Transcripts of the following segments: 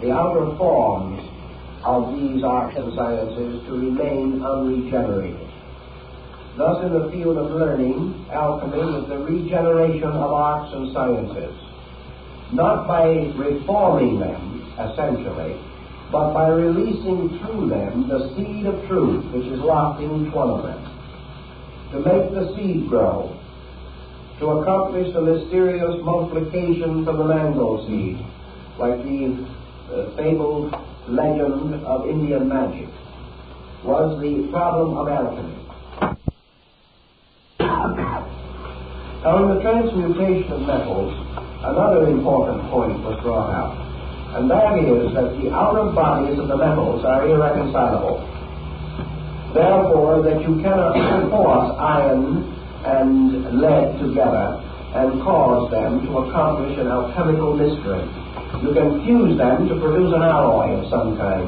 the outer forms of these arts and sciences to remain unregenerated. Thus, in the field of learning, alchemy is the regeneration of arts and sciences, not by reforming them, essentially, but by releasing through them the seed of truth which is locked in each one of them, to make the seed grow, to accomplish the mysterious multiplication from the mango seed, like the fabled legend of Indian magic, was the problem of alchemy. Now, in the transmutation of metals, another important point was brought out, and that is that the outer bodies of the metals are irreconcilable. Therefore, that you cannot force iron and lead together and cause them to accomplish an alchemical mystery. You can fuse them to produce an alloy of some kind,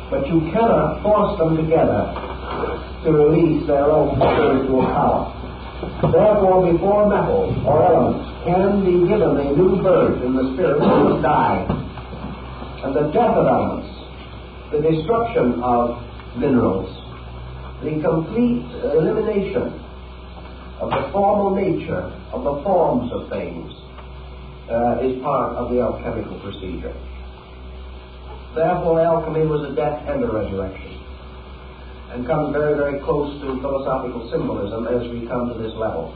but you cannot force them together to release their own spiritual power. Therefore, before metals or elements can be given a new birth in the spirit, they must die. And the death of elements, the destruction of minerals, the complete elimination of the formal nature of the forms of things is part of the alchemical procedure. Therefore, alchemy was a death and a resurrection, and comes very, very close to philosophical symbolism as we come to this level.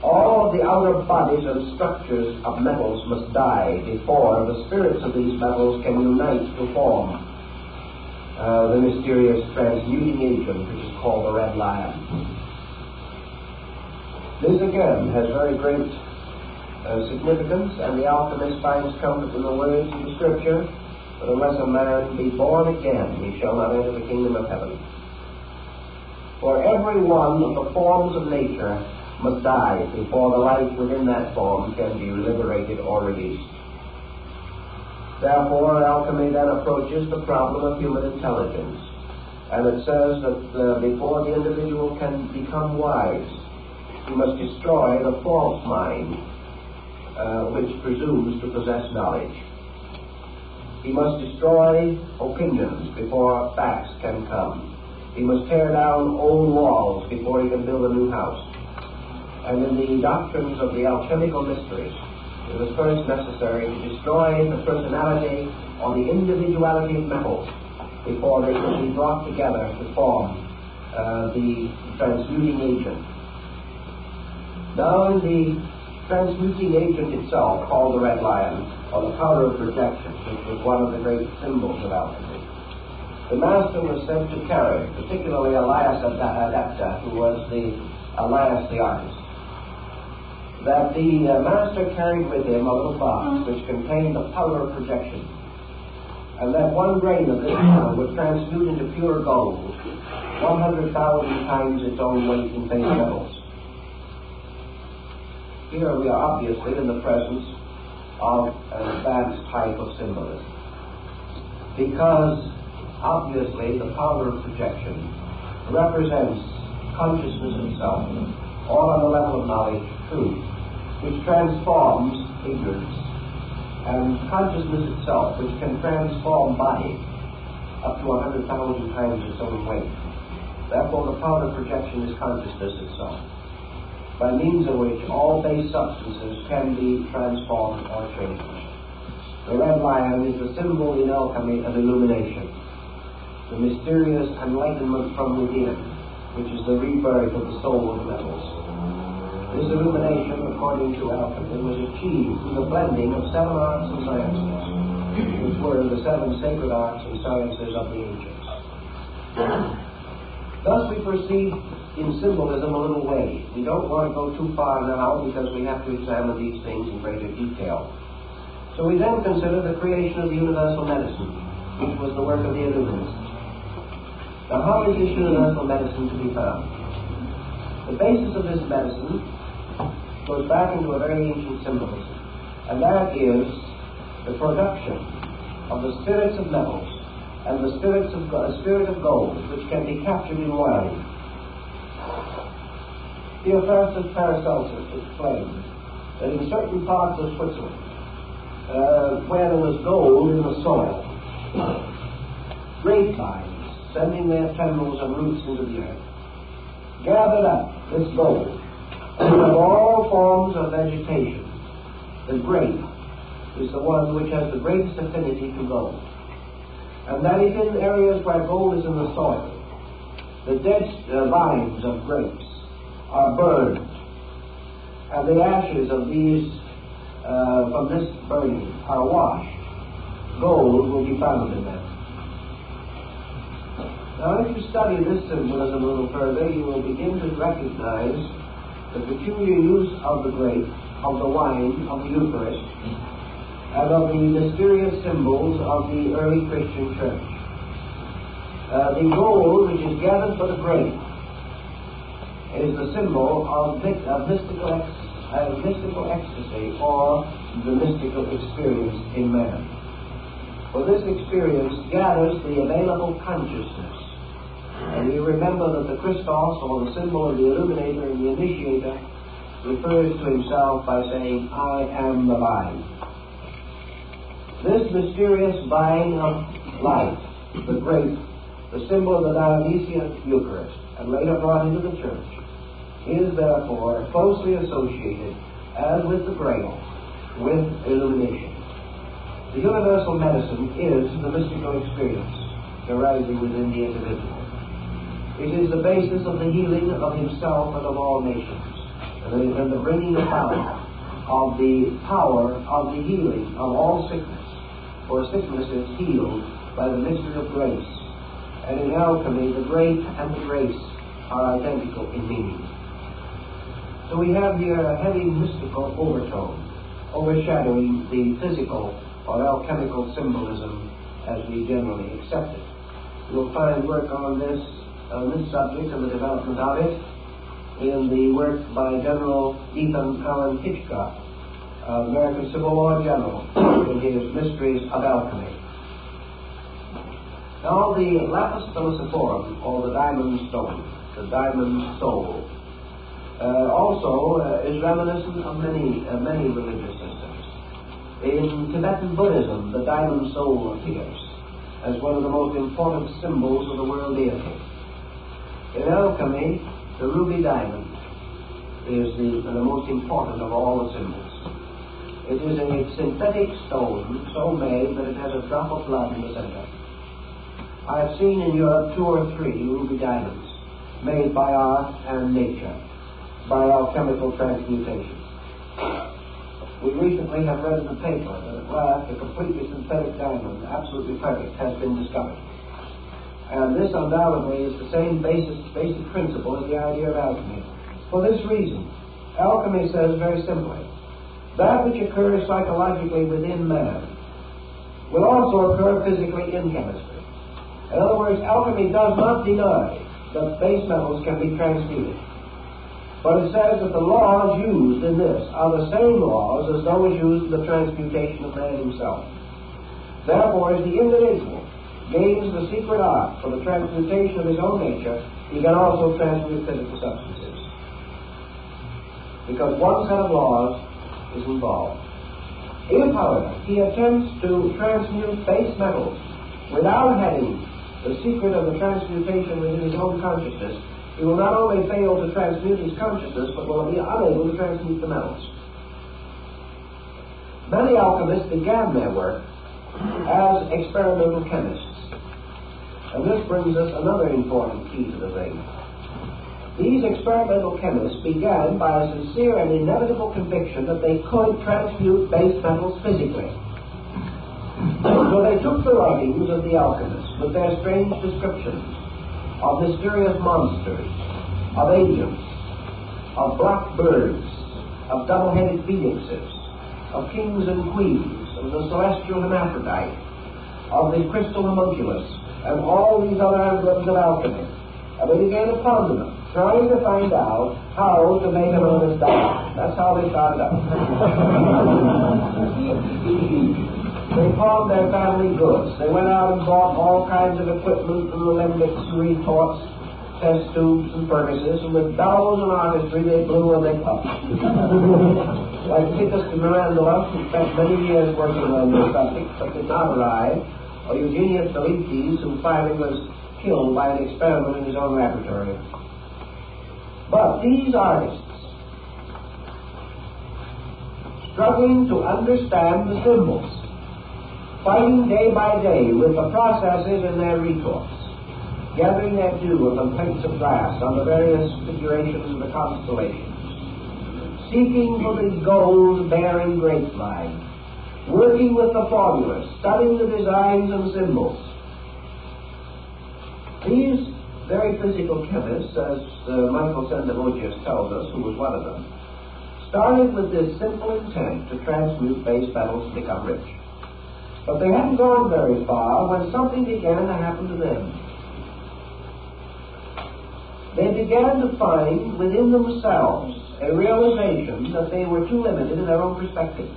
All of the outer bodies and structures of metals must die before the spirits of these metals can unite to form the mysterious transmuting agent which is called the red lion. This again has very great significance, and the alchemist finds comfort in the words of the Scripture, "But unless a man be born again, he shall not enter the kingdom of heaven." For every one of the forms of nature must die before the life within that form can be liberated or released. Therefore, alchemy then approaches the problem of human intelligence, and it says that before the individual can become wise, he must destroy the false mind which presumes to possess knowledge. He must destroy opinions before facts can come. He must tear down old walls before he can build a new house. And in the doctrines of the alchemical mysteries, it was first necessary to destroy the personality or the individuality of metals before they could be brought together to form the transmuting agent. Now, in the transmuting agent itself, called the red lion, or the power of projection, which was one of the great symbols of alchemy, the master was sent to carry, particularly Elias Adepts, who was Elias the artist, that the master carried with him a little box which contained the power of projection, and that one grain of this power would transmute into pure gold 100,000 times its own weight in base metals. Here we are obviously in the presence of an advanced type of symbolism, because obviously the power of projection represents consciousness itself, all on the level of knowledge, truth, which transforms ignorance, and consciousness itself, which can transform body up to 100,000 times its own weight. Therefore, the power of projection is consciousness itself, by means of which all base substances can be transformed or changed. The red lion is the symbol in alchemy of illumination, the mysterious enlightenment from within, which is the rebirth of the soul of the metals. This illumination, according to alchemy, was achieved through the blending of 7 arts and sciences, which were the 7 sacred arts and sciences of the ancients. Thus we proceed in symbolism a little way. We don't want to go too far now because we have to examine these things in greater detail. So we then consider the creation of the universal medicine, which was the work of the Illuminists. Now, how is this universal medicine to be found? The basis of this medicine goes back into a very ancient symbolism, and that is the production of the spirits of metals and the spirit of gold, which can be captured in wine. Theophrastus Paracelsus explained that in certain parts of Switzerland where there was gold in the soil. Grapevines, sending their tendrils and roots into the earth, gathered up this gold. And of all forms of vegetation, the grape is the one which has the greatest affinity to gold. And that is in areas where gold is in the soil. The dead vines of grapes are burned, and the ashes of these from this burning are washed. Gold will be found in them. Now, if you study this symbolism a little further, you will begin to recognize the peculiar use of the grape, of the wine, of the Eucharist, and of the mysterious symbols of the early Christian church. The gold, which is gathered for the grape, is the symbol of mystical ecstasy, or the mystical experience in man. For this experience gathers the available consciousness. And you remember that the Christos, or the symbol of the illuminator and the initiator, refers to himself by saying, I am the vine. This mysterious vine of life, the grape, the symbol of the Dionysian Eucharist, and later brought into the church, is therefore closely associated, as with the grail, with illumination. The universal medicine is the mystical experience arising within the individual. It is the basis of the healing of himself and of all nations, and the bringing about of the power of the healing of all sickness. For sickness is healed by the mystery of grace. And in alchemy, the grape and the grace are identical in meaning. So we have here a heavy mystical overtone, overshadowing the physical or alchemical symbolism as we generally accept it. You'll find work on this subject and the development of it in the work by General Ethan Allen Hitchcock, American Civil War general, in his Mysteries of Alchemy. Now, the lapis philosophorum, or the diamond stone, the diamond soul, also is reminiscent of many religious systems. In Tibetan Buddhism, the diamond soul appears as one of the most important symbols of the world deity. In alchemy, the ruby diamond is the most important of all the symbols. It is a synthetic stone so made that it has a drop of blood in the center. I have seen in Europe 2 or 3 ruby diamonds made by art and nature, by alchemical transmutation. We recently have read in the paper that at last a completely synthetic diamond, absolutely perfect, has been discovered. And this undoubtedly is the same basic principle as the idea of alchemy. For this reason, alchemy says very simply, that which occurs psychologically within man will also occur physically in chemistry. In other words, alchemy does not deny that base metals can be transmuted. But it says that the laws used in this are the same laws as those used in the transmutation of man himself. Therefore, as the individual gains the secret art for the transmutation of his own nature, he can also transmute physical substances. Because one set of laws is involved. If, however, he attempts to transmute base metals without having the secret of the transmutation within his own consciousness, he will not only fail to transmute his consciousness, but will be unable to transmute the metals. Many alchemists began their work as experimental chemists. And this brings us another important key to the thing. These experimental chemists began by a sincere and inevitable conviction that they could transmute base metals physically. So they took the writings of the alchemists with their strange descriptions of mysterious monsters, of agents, of black birds, of double-headed phoenixes, of kings and queens, of the celestial hermaphrodite, of the crystal homunculus, and all these other emblems of alchemy. And they began to ponder them, trying to find out how to make an honest diamond. That's how they started out. They pawned their family goods. They went out and bought all kinds of equipment from alembics and retorts, test tubes and furnaces, and with bellows and artistry they blew and they puffed. Like Titus de Mirandolus, who spent many years working on this subject, but did not arrive, or Eugenius Delites, who finally was killed by an experiment in his own laboratory. But these artists, struggling to understand the symbols, fighting day by day with the processes in their retorts, gathering their dew upon plates of glass on the various figurations of the constellations, seeking for the gold-bearing grapevine, working with the formulas, studying the designs and symbols. These very physical chemists, as Michael Sendevogius tells us, who was one of them, started with this simple intent to transmute base metals to become rich. But they hadn't gone very far when something began to happen to them. They began to find within themselves a realization that they were too limited in their own perspective.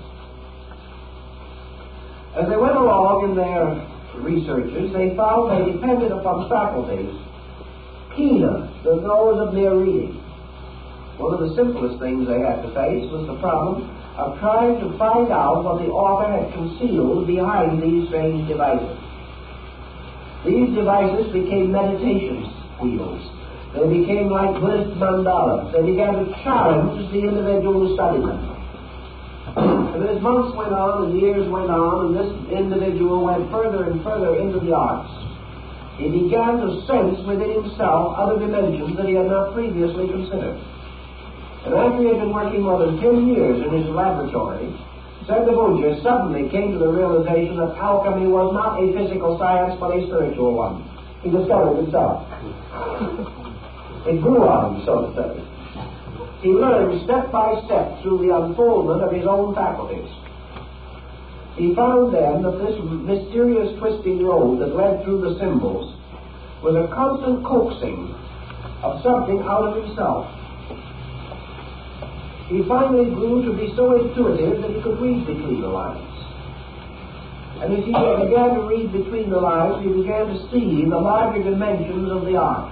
As they went along in their researches, they found they depended upon faculties keener than those of mere reading. One of the simplest things they had to face was the problem of trying to find out what the author had concealed behind these strange devices. These devices became meditation wheels. They became like Buddhist mandalas. They began to challenge the individual who studied them. And as months went on and years went on, and this individual went further and further into the arts, he began to sense within himself other dimensions that he had not previously considered. And after he had been working more than 10 years in his laboratory, Sendevogius suddenly came to the realization that alchemy was not a physical science, but a spiritual one. He discovered himself. It grew on him, so to say. He learned step by step through the unfoldment of his own faculties. He found then that this mysterious twisting road that led through the symbols was a constant coaxing of something out of himself. He finally grew to be so intuitive that he could read between the lines. And as he began to read between the lines, he began to see the larger dimensions of the art.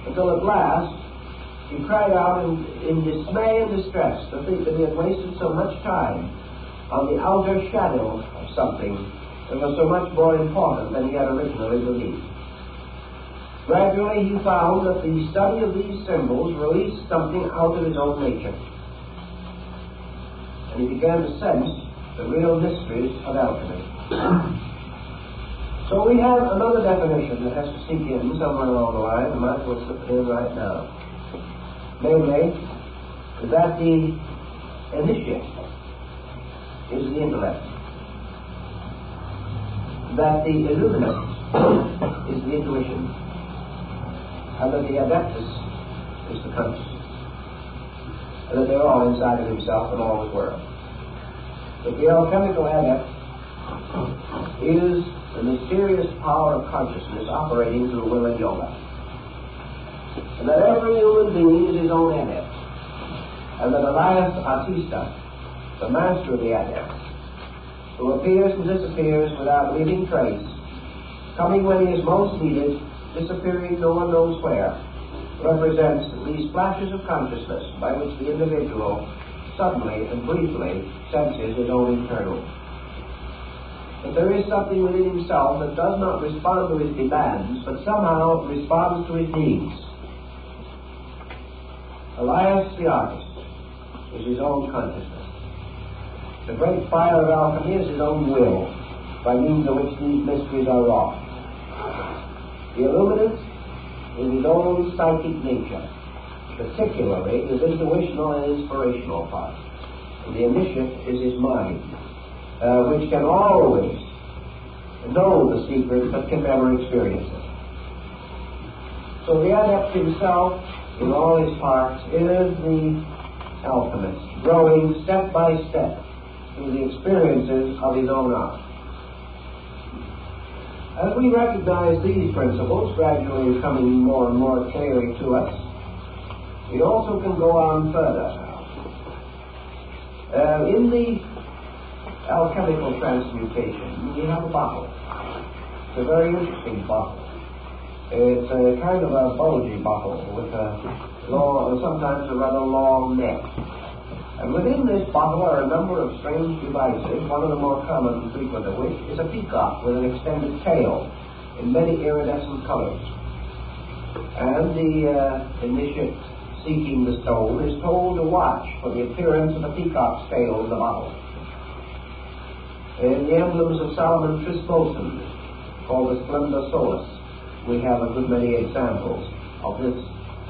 Until at last, he cried out in dismay and distress to think that he had wasted so much time on the outer shadow of something that was so much more important than he had originally believed. Gradually, he found that the study of these symbols released something out of his own nature. And he began to sense the real mysteries of alchemy. So we have another definition that has to sink in somewhere along the line, and Michael will slip it in right now. Namely, that the initiate is the intellect. That the illuminate is the intuition. And that the Adepts is the consciousness. And that they're all inside of himself and all his world. But the alchemical adept is the mysterious power of consciousness operating through will and yoga. And that every human being is his own adept. And that Elias Artista, the master of the adepts, who appears and disappears without leaving trace, coming when he is most needed, disappearing no one knows where, represents these flashes of consciousness by which the individual suddenly and briefly senses his own internal. But there is something within himself that does not respond to his demands, but somehow responds to his needs. Elias the artist is his own consciousness. The great fire of alchemy is his own will, by means of which these mysteries are wrought. The illuminant is his own psychic nature, particularly his intuitional and inspirational part. And the initiate is his mind, which can always know the secret but can never experience it. So the adept himself, in all his parts, is the alchemist, growing step by step through the experiences of his own art. As we recognize these principles gradually coming more and more clearly to us, we also can go on further. In the alchemical transmutation, we have a bottle. It's a very interesting bottle. It's a kind of a bulgy bottle with a long, sometimes a rather long neck. And within this bottle are a number of strange devices, one of the more common and frequent of which is a peacock with an extended tail in many iridescent colors. And the initiate seeking the stone is told to watch for the appearance of the peacock's tail in the bottle. In the emblems of Solomon Trismosan, called the Splenda Solis, we have a good many examples of this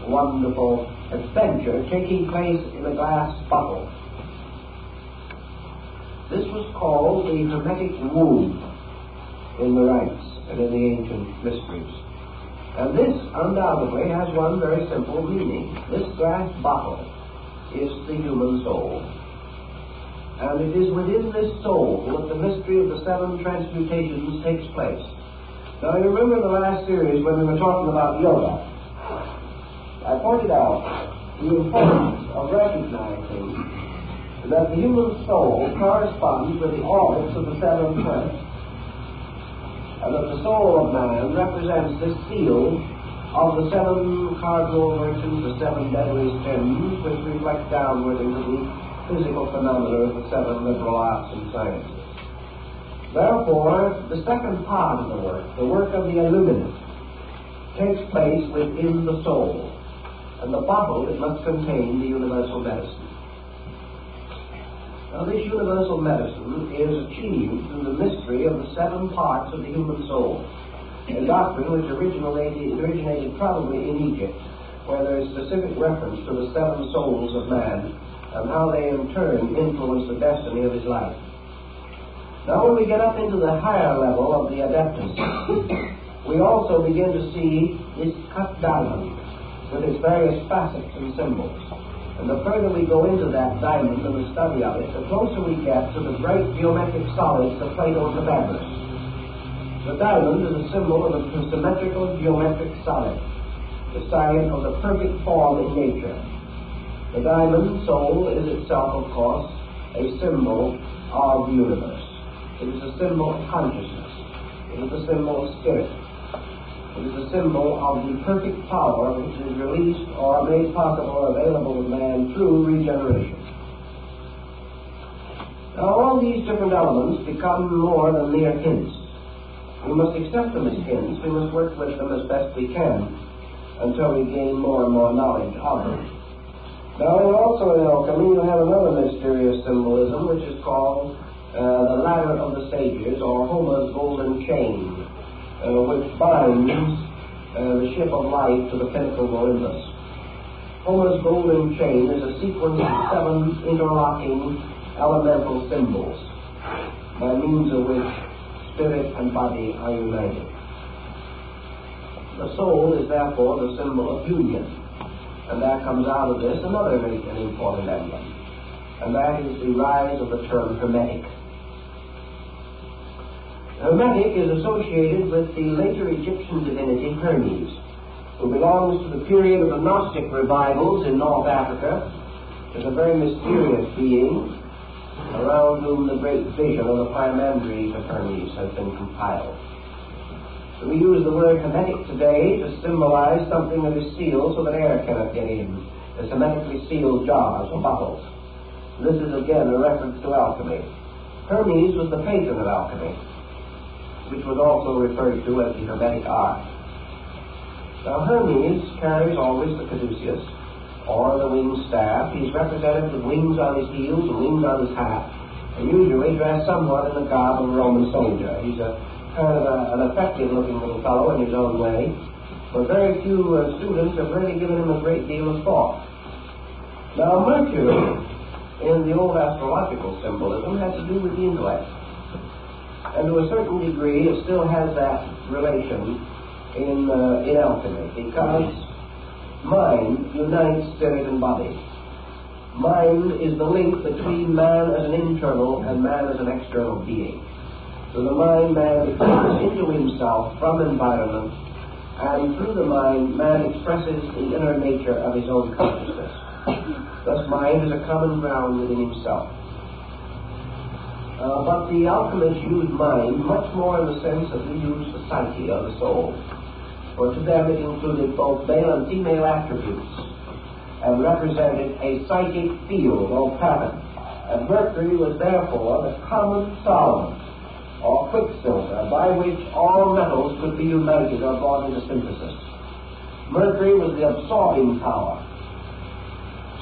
wonderful adventure taking place in a glass bottle. This was called the hermetic womb in the rites and in the ancient mysteries. And this undoubtedly has one very simple meaning. This glass bottle is the human soul. And it is within this soul that the mystery of the 7 transmutations takes place. Now, you remember in the last series when we were talking about yoga, I pointed out the importance of recognizing that the human soul corresponds with the orbits of the 7 planets, and that the soul of man represents the seal of the 7 cardinal virtues, the 7 deadly sins, which reflect downward into the physical phenomena of the 7 liberal arts and sciences. Therefore, the second part of the work of the illuminate, takes place within the soul, and the bottle, it must contain the universal medicine. Now, this universal medicine is achieved through the mystery of the 7 parts of the human soul, a doctrine which originated probably in Egypt, where there is specific reference to the 7 souls of man, and how they in turn influence the destiny of his life. Now, when we get up into the higher level of the Adepts, we also begin to see this cut diamond with its various facets and symbols. And the further we go into that diamond and the study of it, the closer we get to the great geometric solids of Plato's Pythagoras. The diamond is a symbol of a symmetrical geometric solid, the sign of the perfect form in nature. The diamond soul is itself, of course, a symbol of the universe. It is a symbol of consciousness. It is a symbol of spirit. It is a symbol of the perfect power which is released or made possible or available to man through regeneration. Now, all these different elements become more than mere hints. We must accept them as hints. We must work with them as best we can until we gain more and more knowledge of them. Now, also in alchemy, you have another mysterious symbolism, which is called the ladder of the sages, or Homer's golden chain, which binds the ship of life to the pinnacle of Olympus. Homer's golden chain is a sequence of 7 interlocking elemental symbols, by means of which spirit and body are united. The soul is therefore the symbol of union. And there comes out of this another very important emblem, and that is the rise of the term hermetic. Hermetic is associated with the later Egyptian divinity Hermes, who belongs to the period of the Gnostic revivals in North Africa. Is a very mysterious being around whom the great vision of the Pymanderies of Hermes has been compiled. So we use the word hermetic today to symbolize something that is sealed so that air cannot get in, as hermetically sealed jars or bottles. This is again a reference to alchemy. Hermes was the patron of alchemy, which was also referred to as the hermetic art. Now, Hermes carries always the caduceus, or the winged staff. He's represented with wings on his heels and wings on his hat, and usually dressed somewhat in the garb of a Roman soldier. He's a kind of an effective-looking little fellow in his own way, but very few students have really given him a great deal of thought. Now, Mercury, in the old astrological symbolism, has to do with the intellect. And to a certain degree, it still has that relation in alchemy, because mind unites spirit and body. Mind is the link between man as an internal and man as an external being. So the mind, man expresses into himself from environment, and through the mind, man expresses the inner nature of his own consciousness. Thus, mind is a common ground within himself. But the alchemists use mind much more in the sense that we use the psyche or the soul. For to them it included both male and female attributes. and represented a psychic field or pattern. And Mercury was therefore the common solvent or quicksilver by which all metals could be united or brought into synthesis. Mercury was the absorbing power,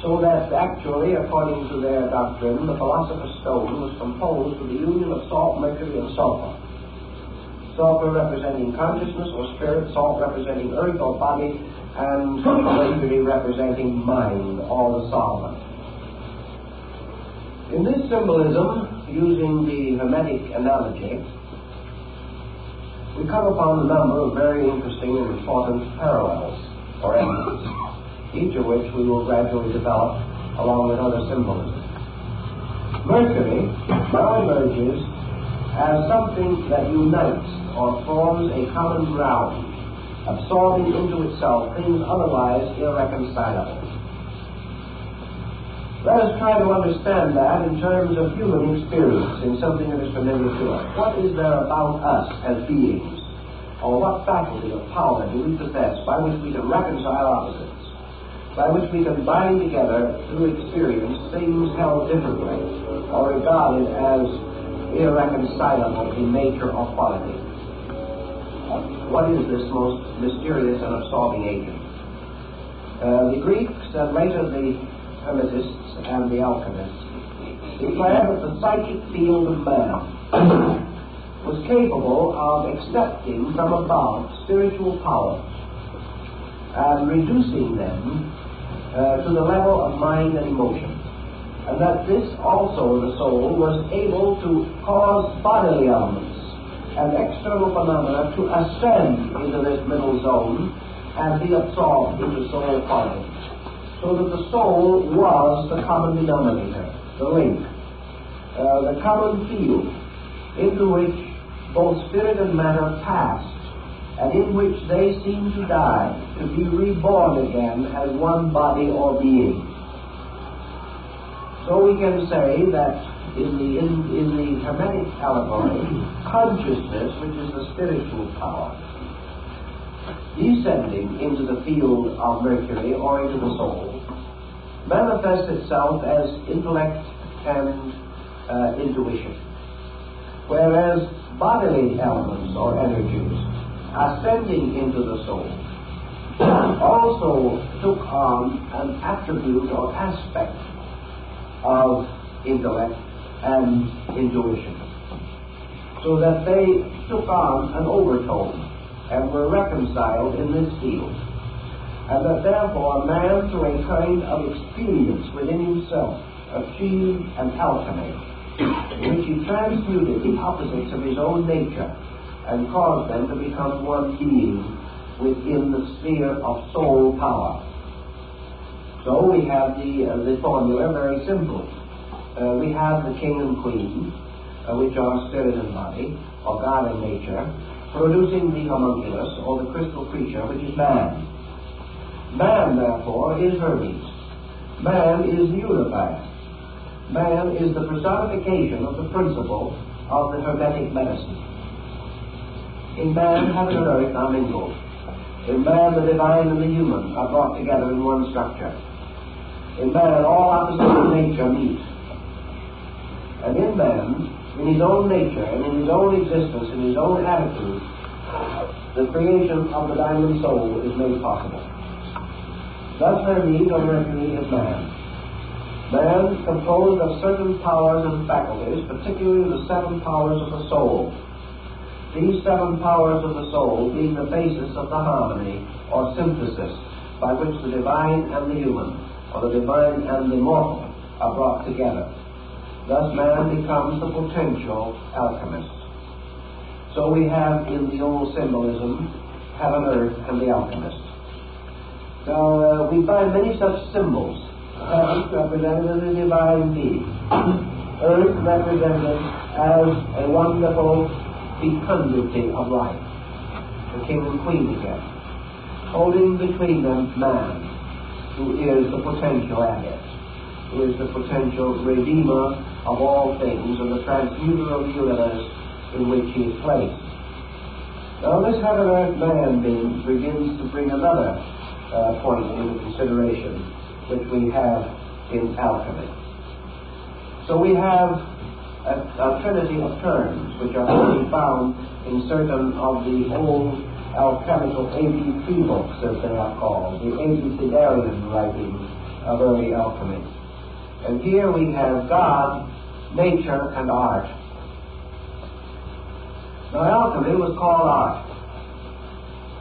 so that actually, according to their doctrine, the Philosopher's Stone was composed of the union of salt, mercury, and sulfur. Sulfur representing consciousness or spirit, salt representing earth or body, and mercury representing mind or the solvent. In this symbolism, using the Hermetic analogy, we come upon a number of very interesting and important parallels or elements, each of which we will gradually develop along with other symbolism. Mercury now emerges as something that unites or forms a common ground, absorbing into itself things otherwise irreconcilable. Let us try to understand that in terms of human experience, in something that is familiar to us. What is there about us as beings, or what faculty of power do we possess by which we can reconcile opposites, by which we can bind together through experience things held differently or regarded as irreconcilable in nature or quality? What is this most mysterious and absorbing agent? The Greeks and later the Hermetists and the Alchemists declared that the psychic field of man was capable of accepting from above spiritual powers and reducing them to the level of mind and emotion, and that this also, the soul, was able to cause bodily elements and external phenomena to ascend into this middle zone and be absorbed into soul quality, so that the soul was the common denominator, the link, the common field into which both spirit and matter passed, and in which they seem to die, to be reborn again as one body or being. So we can say that in the Hermetic allegory, consciousness, which is the spiritual power, descending into the field of Mercury or into the soul, manifests itself as intellect and intuition, whereas bodily elements or energies ascending into the soul also took on an attribute or aspect of intellect and intuition, so that they took on an overtone and were reconciled in this field, and that therefore man, through a kind of experience within himself, achieved an alchemy in which he transmuted the opposites of his own nature and caused them to become one being within the sphere of soul power. So we have the formula very simple. We have the king and queen, which are spirit and body, or God and nature, producing the homunculus, or the crystal creature, which is man. Man, therefore, is Hermes. Man is the unifier. Man is the personification of the principle of the Hermetic medicine. In man, heaven and earth are mingled. In man, the divine and the human are brought together in one structure. In man, all opposites of nature meet. And in man, in his own nature and in his own existence, in his own attitude, the creation of the diamond soul is made possible. Thus Hermes or Mercury is man. Man composed of certain powers and faculties, particularly the 7 powers of the soul. These 7 powers of the soul being the basis of the harmony or synthesis by which the divine and the human, or the divine and the mortal, are brought together. Thus man becomes the potential alchemist. So we have in the old symbolism heaven, earth, and the alchemist. Now we find many such symbols. Heaven represented as a divine being. Earth represented as a wonderful fecundity of life. The king and queen again. Holding between them man, who is the potential adept, who is the potential redeemer of all things and the transmuter of the universe in which he is placed. Now this heaven earth man being begins to bring another point into consideration. which we have in alchemy. So we have a trinity of terms which are only found in certain of the old alchemical ABC books, as they are called, the abecedarian writings of early alchemy. And here we have God, nature, and art. Now, alchemy was called art.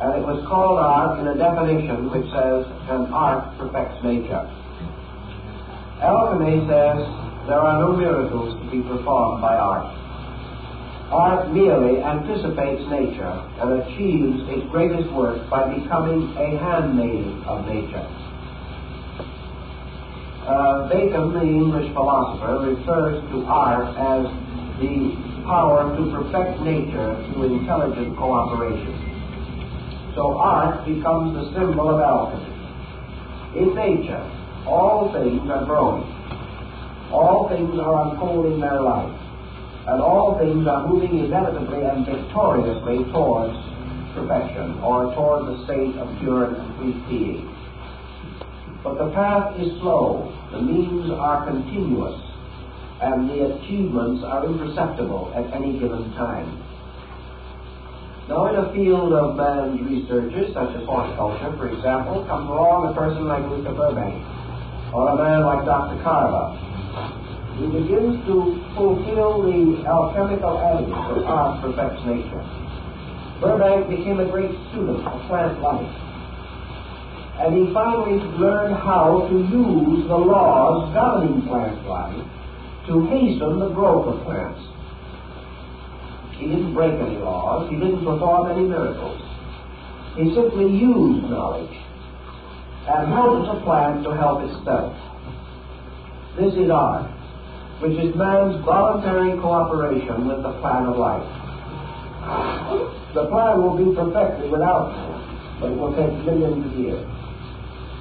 And it was called art in a definition which says, an art perfects nature. Alchemy says there are no miracles to be performed by art. Art merely anticipates nature and achieves its greatest work by becoming a handmaid of nature. Bacon, the English philosopher, refers to art as the power to perfect nature through intelligent cooperation. So art becomes the symbol of alchemy. In nature, all things are growing. All things are unfolding their life. And all things are moving inevitably and victoriously towards perfection, or towards the state of pure and complete being. But the path is slow, the means are continuous, and the achievements are imperceptible at any given time. Now, in a field of man's researches, such as horticulture, for example, comes along a person like Mr. Burbank, or a man like Dr. Carver. He begins to fulfill the alchemical adage that art perfects nature. Burbank became a great student of plant life. And he finally learned how to use the laws governing plant life to hasten the growth of plants. He didn't break any laws. He didn't perform any miracles. He simply used knowledge and helped the plant to help itself. This is art, which is man's voluntary cooperation with the plan of life. The plan will be perfected without man, but it will take millions of years.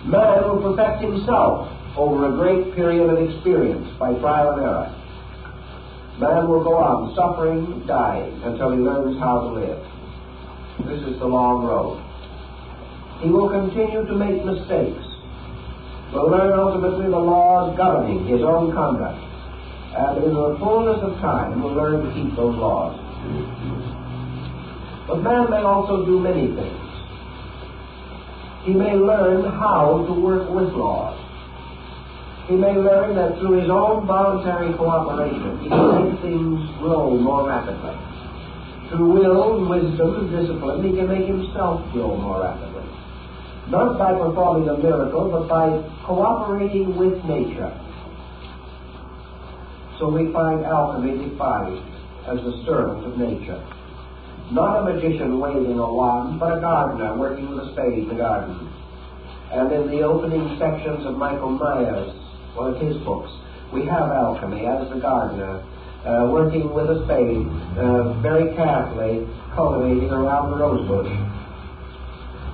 Man will perfect himself over a great period of experience by trial and error. Man will go on suffering, dying, until he learns how to live. This is the long road. He will continue to make mistakes, will learn ultimately the laws governing his own conduct, and in the fullness of time will learn to keep those laws. But man may also do many things. He may learn how to work with laws. He may learn that through his own voluntary cooperation he can make things grow more rapidly. Through will, wisdom, and discipline he can make himself grow more rapidly. Not by performing a miracle, but by cooperating with nature. So we find alchemy defined as the servant of nature. Not a magician waving a wand, but a gardener working with a spade in the garden. And in the opening sections of Michael Myers, one of his books, we have alchemy as the gardener working with a spade, very carefully cultivating around the rose bush.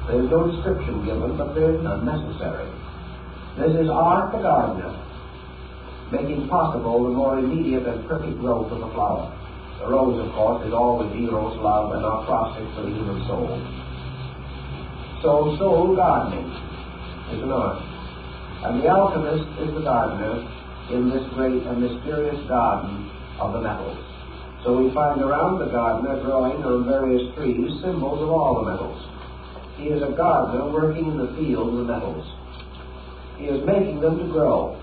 There's no description given, but there's none necessary. This is art the gardener, making possible the more immediate and perfect growth of the flower. The rose, of course, is always Eros, love, and acrostic for the human soul. So soul gardening is an art. And the alchemist is the gardener in this great and mysterious garden of the metals. So we find around the gardener growing on various trees symbols of all the metals. He is a gardener working in the field of the metals. He is making them to grow.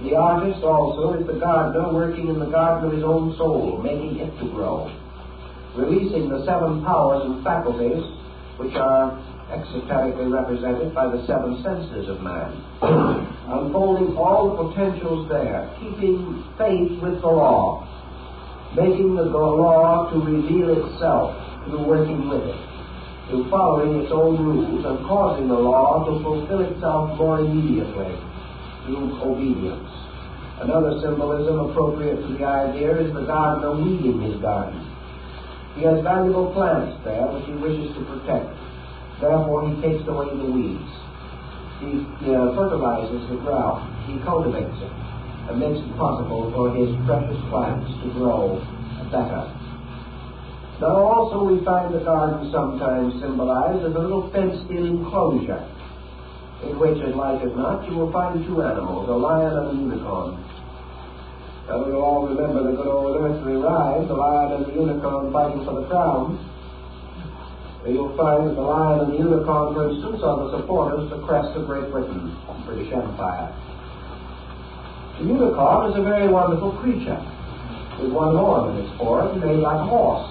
The artist also is the gardener working in the garden of his own soul, making it to grow, releasing the seven powers and faculties which are exoterically represented by the seven senses of man, unfolding all the potentials there, keeping faith with the law, making the law to reveal itself through working with it, through following its own rules and causing the law to fulfill itself more immediately through obedience. Another symbolism appropriate to the idea is the gardener weeding his garden. He has valuable plants there which he wishes to protect. Therefore, he takes away the weeds. He fertilizes the ground. He cultivates it and makes it possible for his precious plants to grow better. Now, also, we find the garden sometimes symbolized as a little fenced-in enclosure. in which, as like as not, you will find two animals, a lion and a unicorn. And we'll all remember the good old nursery rhyme, the lion and the unicorn fighting for the crown. You'll find that the lion and the unicorn, for instance, are the supporters of the crest of Great Britain, British Empire. The unicorn is a very wonderful creature, with one horn in its form, made like a horse.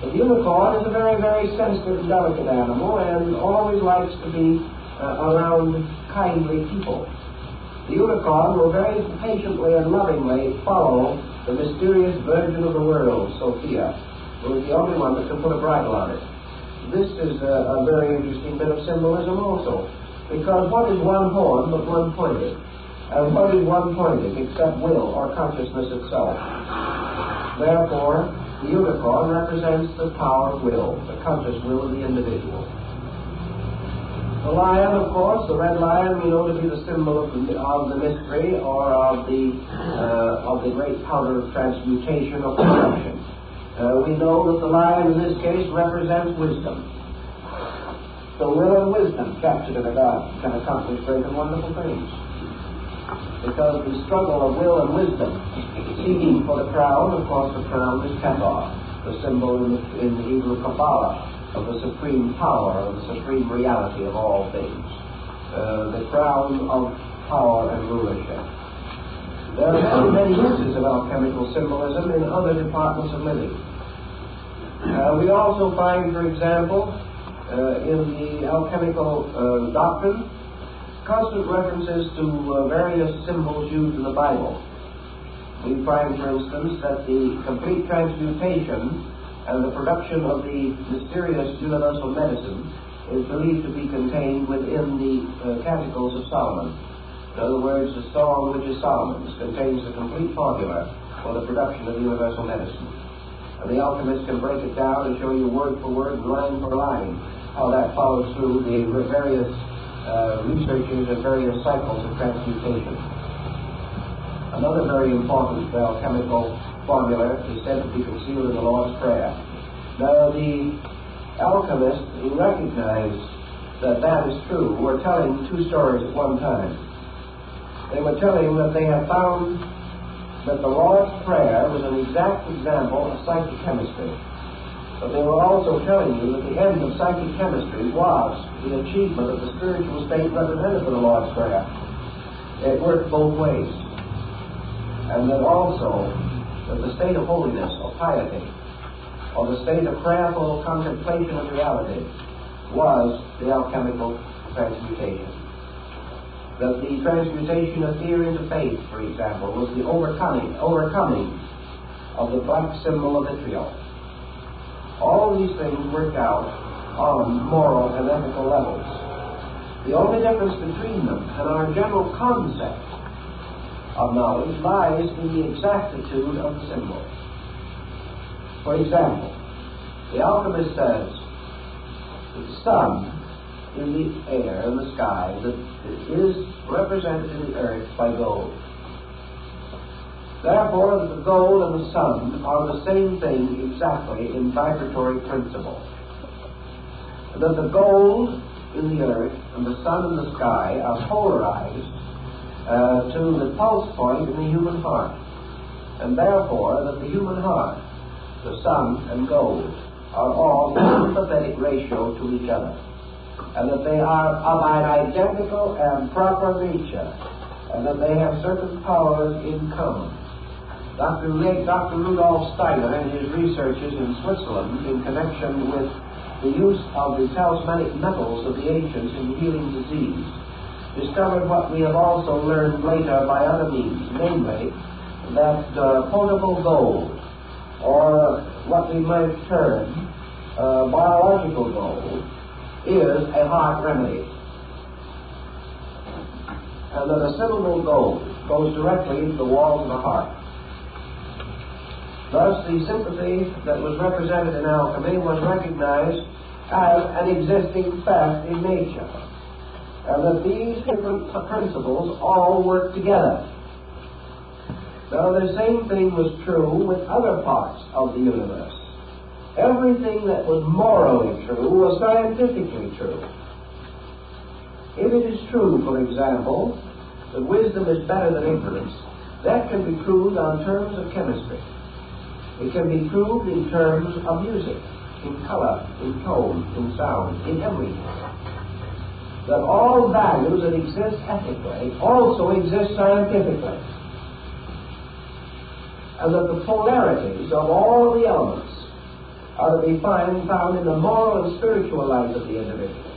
But the unicorn is a very, very sensitive and delicate animal, and always likes to be around kindly people. The unicorn will very patiently and lovingly follow the mysterious virgin of the world, Sophia, who is the only one that can put a bridle on it. This is a very interesting bit of symbolism also, because what is one horn but one pointed? And what is one pointed except will or consciousness itself? Therefore, the unicorn represents the power of will, the conscious will of the individual. The lion, of course, the red lion, we know to be the symbol of the mystery or of the great powder of transmutation or perfection. We know that the lion in this case represents wisdom. The will and wisdom captured in a garden can accomplish great and wonderful things. Because the struggle of will and wisdom seeking for the crown, of course the crown is Keter, the symbol in the Hebrew Kabbalah of the supreme power, of the supreme reality of all things. The crown of power and rulership. There are many uses of alchemical symbolism in other departments of living. We also find, for example, in the alchemical doctrine, constant references to various symbols used in the Bible. We find, for instance, that the complete transmutation and the production of the mysterious universal medicine is believed to be contained within the Canticles of Solomon. In other words, the Song which is Solomon's contains the complete formula for the production of universal medicine. And the alchemist can break it down and show you word for word, line for line, how that follows through the various researches and various cycles of transmutation. Another very important alchemical formula is said to be concealed in the Lord's Prayer. Now, the alchemists who recognize that that is true were telling two stories at one time. They were telling that they had found that the Lord's Prayer was an exact example of psychic chemistry. But they were also telling you that the end of psychic chemistry was the achievement of the spiritual state represented in the Lord's Prayer. It worked both ways. And that also that the state of holiness or piety, or the state of prayerful contemplation of reality, was the alchemical transmutation. That the transmutation of fear into faith, for example, was the overcoming of the black symbol of vitriol. All these things work out on moral and ethical levels. The only difference between them and our general concept of knowledge lies in the exactitude of the symbol. For example, the alchemist says that the sun in the air, in the sky, that is represented in the earth by gold. Therefore, that the gold and the sun are the same thing exactly in vibratory principle. That the gold in the earth and the sun in the sky are polarized to the pulse point in the human heart, and therefore that the human heart, the sun and gold, are all in sympathetic ratio to each other, and that they are of an identical and proper nature, and that they have certain powers in common. Dr. Rudolf Steiner, in his researches in Switzerland in connection with the use of the talismanic metals of the ancients in healing disease, discovered what we have also learned later by other means, namely that potable gold, or what we might term biological gold, is a heart remedy. And that a syllable gold goes directly into the walls of the heart. Thus, the sympathy that was represented in alchemy was recognized as an existing fact in nature, and that these different principles all work together. Now, the same thing was true with other parts of the universe. Everything that was morally true was scientifically true. If it is true, for example, that wisdom is better than ignorance, that can be proved on terms of chemistry. It can be proved in terms of music, in color, in tone, in sound, in everything. That all values that exist ethically also exist scientifically. And that the polarities of all the elements are to be found in the moral and spiritual life of the individual.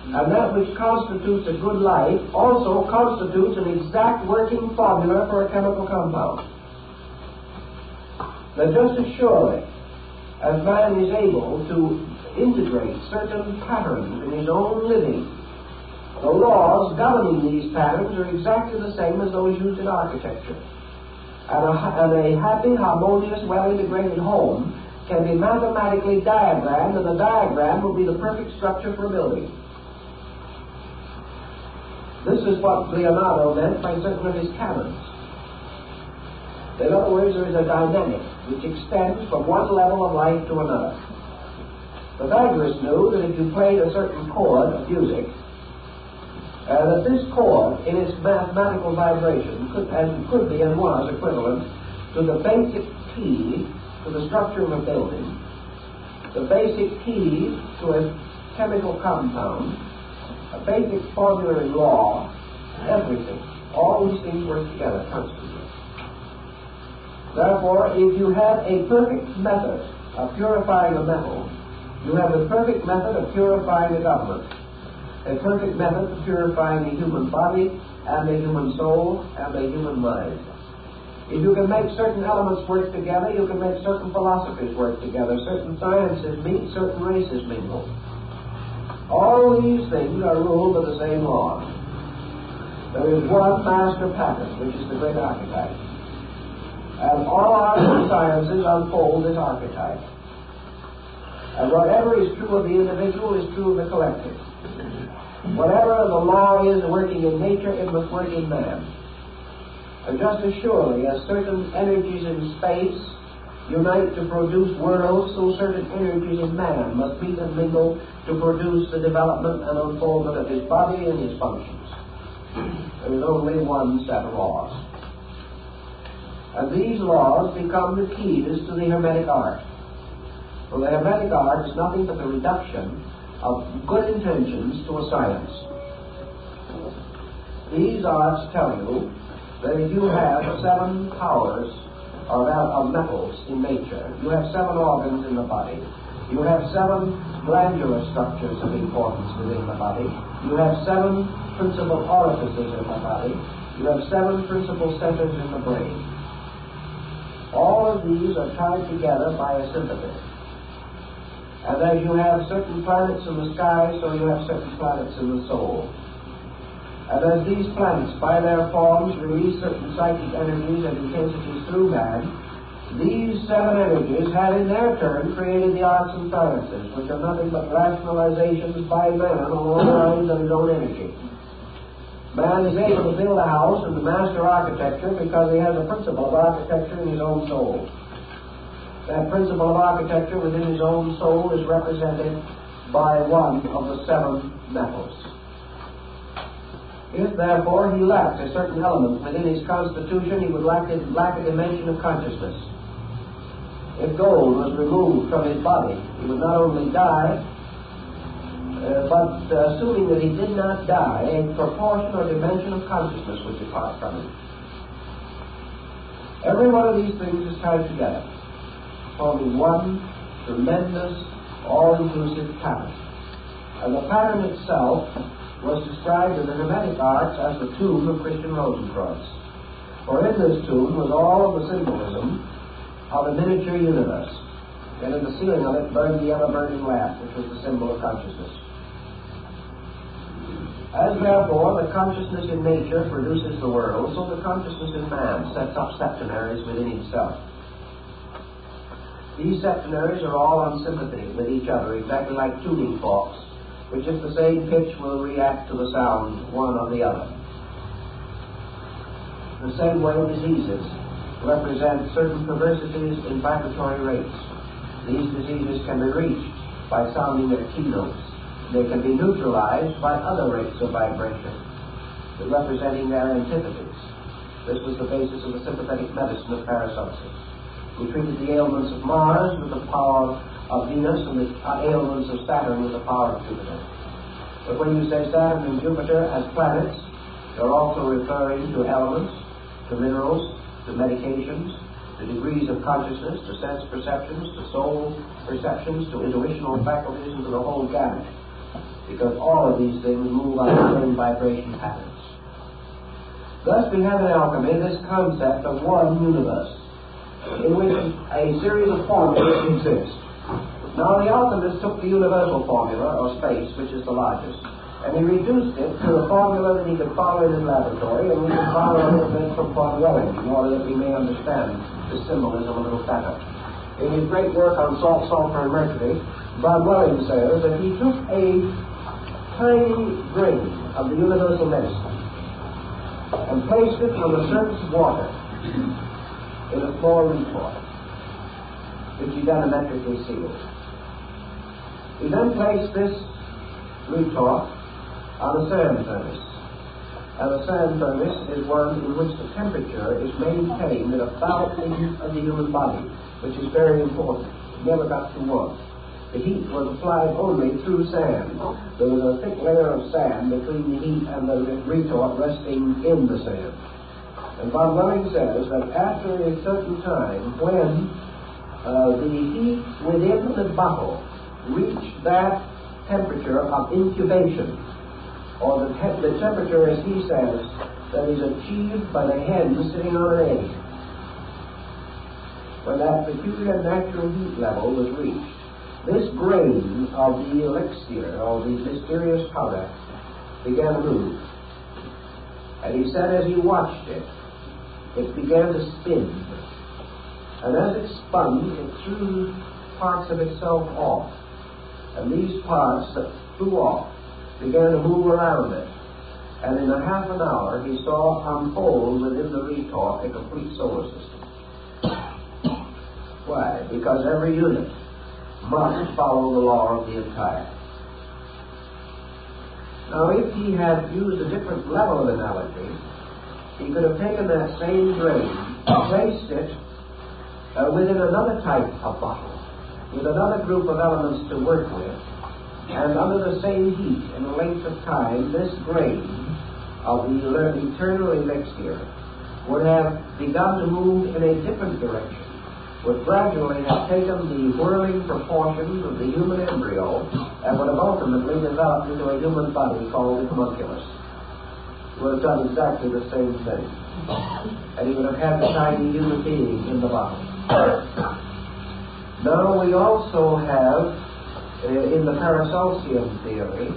And that which constitutes a good life also constitutes an exact working formula for a chemical compound. Now, just as surely as man is able to integrate certain patterns in his own living, the laws governing these patterns are exactly the same as those used in architecture. And a happy, harmonious, well-integrated home can be mathematically diagrammed, and the diagram will be the perfect structure for a building. This is what Leonardo meant by certain of his canons. In other words, there is a dynamic which extends from one level of life to another. Pythagoras knew that if you played a certain chord of music, that this chord, in its mathematical vibration, could be and was equivalent to the basic key to the structure of a building, the basic key to a chemical compound, a basic formula in law, everything. All these things work together constantly. Therefore, if you have a perfect method of purifying a metal, you have a perfect method of purifying a government, a perfect method of purifying the human body and the human soul and the human mind. If you can make certain elements work together, you can make certain philosophies work together, certain sciences meet, certain races mingle. All these things are ruled by the same law. There is one master pattern, which is the great archetype. And all arts and sciences unfold this archetype. And whatever is true of the individual is true of the collective. Whatever the law is working in nature, it must work in man. And just as surely as certain energies in space unite to produce worlds, so certain energies in man must meet and mingle to produce the development and unfoldment of his body and his functions. There is only one set of laws. And these laws become the keys to the Hermetic art. For the Hermetic art is nothing but the reduction of good intentions to a science. These arts tell you that if you have 7 powers of metals in nature, you have 7 organs in the body, you have 7 glandular structures of importance within the body, you have 7 principal orifices in the body, you have 7 principal centers in the brain. All of these are tied together by a sympathy. And as you have certain planets in the sky, so you have certain planets in the soul. And as these planets, by their forms, release certain psychic energies and intensities through man, these 7 energies have in their turn created the arts and sciences, which are nothing but rationalizations by man along the lines of his own energy. Man is able to build a house and to master architecture because he has a principle of architecture in his own soul. That principle of architecture within his own soul is represented by one of the 7 metals. If, therefore, he lacked a certain element within his constitution, he would lack a dimension of consciousness. If gold was removed from his body, he would not only die, but assuming that he did not die, a proportion or dimension of consciousness would depart from him. Every one of these things is tied together, forming one tremendous, all-inclusive pattern. And the pattern itself was described in the Hermetic arts as the tomb of Christian Rosenkreuz. For in this tomb was all of the symbolism of a miniature universe, and in the ceiling of it burned the ever-burning lamp, which was the symbol of consciousness. As therefore the consciousness in nature produces the world, so the consciousness in man sets up septenaries within himself. These septenaries are all on sympathy with each other, exactly like tuning forks, which at the same pitch will react to the sound one or the other. The same way diseases represent certain perversities in vibratory rates. These diseases can be reached by sounding their keynotes. they can be neutralized by other rates of vibration, representing their antitheses. This was the basis of the sympathetic medicine of Paracelsus. We treated the ailments of Mars with the power of Venus and the ailments of Saturn with the power of Jupiter. But when you say Saturn and Jupiter as planets, you're also referring to elements, to minerals, to medications, to degrees of consciousness, to sense perceptions, to soul perceptions, to intuitional faculties, and to the whole gamut. Because all of these things move on the same vibration patterns. Thus we have in alchemy this concept of one universe, in which a series of formulas exist. Now the alchemist took the universal formula, or space, which is the largest, and he reduced it to a formula that he could follow in his laboratory, and we can follow a little bit from Von Welling, in order that we may understand the symbolism a little better. In his great work on salt, sulfur, and mercury, Von Welling says that he took a tiny grain of the universal medicine and placed it on the surface of water in a small retort, which he diametrically sealed. He then placed this retort on a sand furnace. And a sand furnace is one in which the temperature is maintained at about the heat of the human body, which is very important. It never got too warm. The heat was applied only through sand. There was a thick layer of sand between the heat and the retort resting in the sand. And Von Welling says that after a certain time, when the heat within the bottle reached that temperature of incubation, or the temperature, as he says, that is achieved by the hen sitting on an egg, when that peculiar natural heat level was reached, this grain of the elixir, or the mysterious powder, began to move. And he said as he watched it, it began to spin. And as it spun, it threw parts of itself off. And these parts that flew off began to move around it. And in a half an hour, he saw unfold within the retort a complete solar system. Why? Because every unit must follow the law of the entire. Now, if he had used a different level of analogy, he could have taken that same grain, placed it within another type of bottle, with another group of elements to work with, and under the same heat and length of time, this grain of the eternal elixir would have begun to move in a different direction, would gradually have taken the whirling proportions of the human embryo and would have ultimately developed into a human body called the homunculus. He would have done exactly the same thing. And he would have had the tiny human being in the body. Now we also have, in the Paracelsian theory,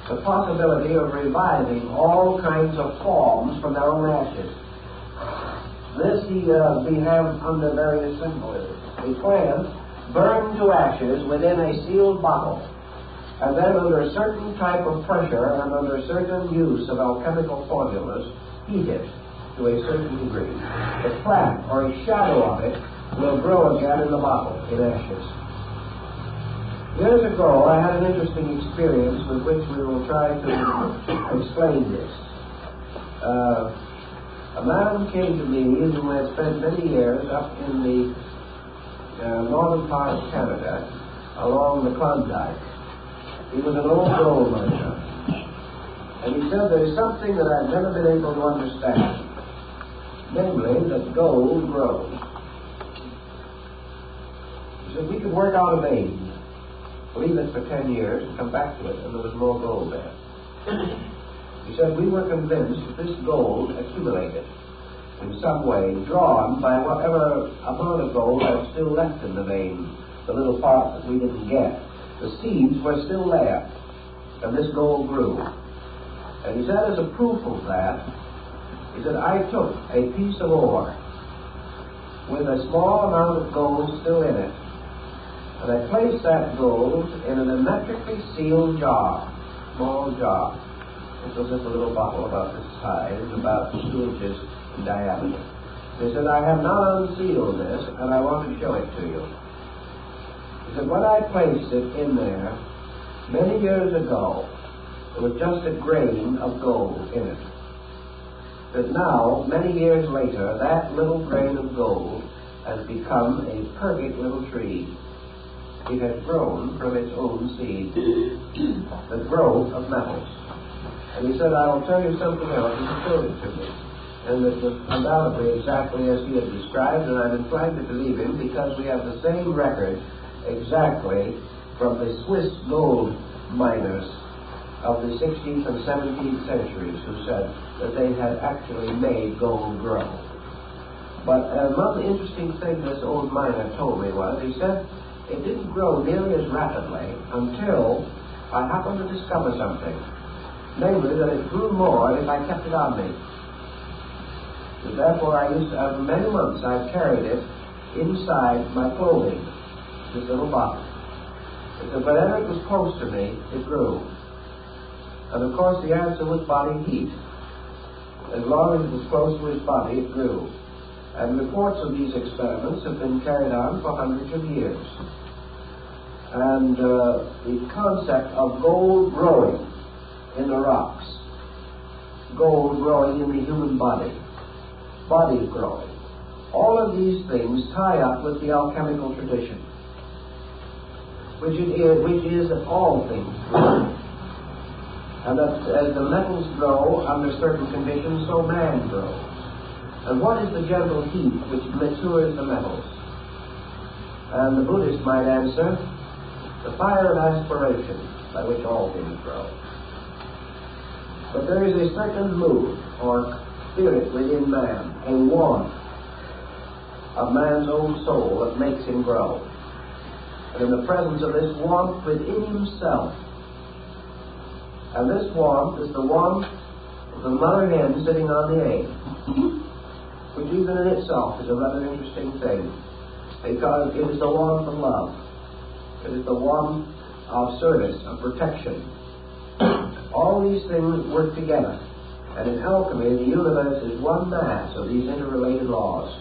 the possibility of reviving all kinds of forms from their own ashes. This we have under various symbolisms. A plant burned to ashes within a sealed bottle, and then under a certain type of pressure and under certain use of alchemical formulas, heat it to a certain degree. The plant, or a shadow of it, will grow again in the bottle, in ashes. Years ago, I had an interesting experience with which we will try to explain this. A man came to me who had spent many years up in the northern part of Canada, along the Klondike. He was an old gold miner. And he said there's something that I've never been able to understand, namely that gold grows. He said we could work out a vein, leave it for 10 years, and come back to it, and there was more gold there. He said we were convinced that this gold accumulated in some way, drawn by whatever amount of gold was still left in the vein, the little parts that we didn't get. The seeds were still there, and this gold grew. And he said as a proof of that, he said, I took a piece of ore with a small amount of gold still in it, and I placed that gold in an hermetically sealed jar, small jar. It was just a little bottle about this size, about 2 inches in diameter. He said, I have now unsealed this, and I want to show it to you. He said, when I placed it in there, Many years ago, there was just a grain of gold in it. But now, many years later, that little grain of gold has become a perfect little tree. It has grown from its own seed, the growth of metals. And he said, I'll tell you something else, and he showed it to me. And it was undoubtedly exactly as he had described, and I'm inclined to believe him because we have the same record exactly from the Swiss gold miners of the 16th and 17th centuries who said that they had actually made gold grow. But another interesting thing this old miner told me was, he said, it didn't grow nearly as rapidly until I happened to discover something. Namely, that it grew more if I kept it on me. And therefore, many months I've carried it inside my clothing, this little box. Because whenever it was close to me, it grew. And of course, the answer was body heat. As long as it was close to his body, it grew. And reports of these experiments have been carried on for hundreds of years. And the concept of gold growing in the rocks, gold growing in the human body, body growing, all of these things tie up with the alchemical tradition, which is that all things grow. And that as the metals grow under certain conditions, so man grows. And what is the gentle heat which matures the metals? And the Buddhist might answer, the fire of aspiration by which all things grow. But there is a certain mood or spirit within man, a warmth of man's own soul that makes him grow. And in the presence of this warmth within himself, and this warmth is the warmth of the mother hen sitting on the egg, which even in itself is a rather interesting thing, because it is the warmth of love. It is the warmth of service, of protection. All these things work together. And in alchemy, the universe is one mass of these interrelated laws.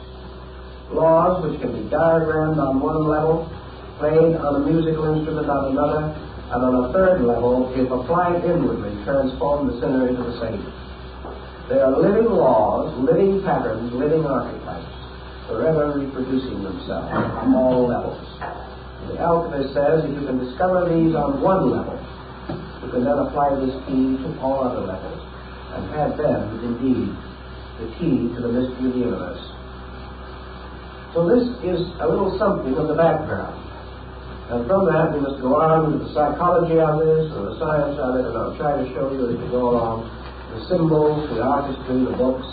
Laws which can be diagrammed on one level, played on a musical instrument on another, and on a third level, if applied inwardly, transform the sinner into the saint. They are living laws, living patterns, living archetypes, forever reproducing themselves on all levels. The alchemist says if you can discover these on one level, you can then apply this key to all other levels, and have them, indeed, the key to the mystery of the universe. So this is a little something of the background. And from that, we must go on with the psychology of this, and the science of it, and I'll try to show you as we go along the symbols, the artistry, the books,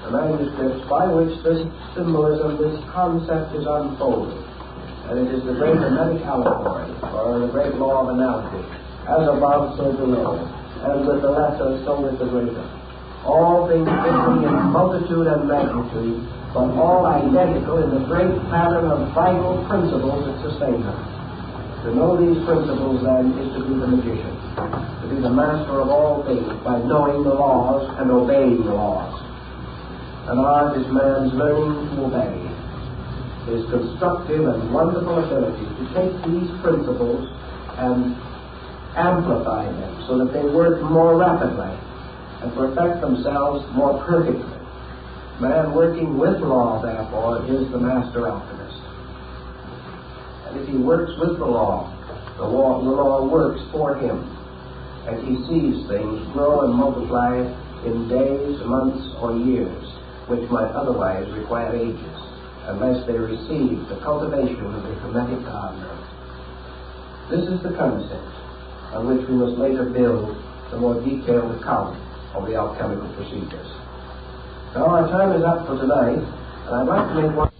the manuscripts by which this symbolism, this concept is unfolded. And it is the great hermetic allegory, or the great law of analogy, as above, so below, as with the lesser, so with the greater. All things differing in multitude and magnitude, but all identical in the great pattern of vital principles that sustain them. To know these principles, then, is to be the magician, to be the master of all things by knowing the laws and obeying the laws. And art is man's learning to obey, his constructive and wonderful ability to take these principles and amplify them so that they work more rapidly and perfect themselves more perfectly. Man working with law, therefore, is the master alchemist. And if he works with the law works for him. And he sees things grow and multiply in days, months, or years, which might otherwise require ages, unless they receive the cultivation of the hermetic gardener. This is the concept on which we must later build the more detailed account of the alchemical procedures. Now our time is up for tonight, and I'd like to make one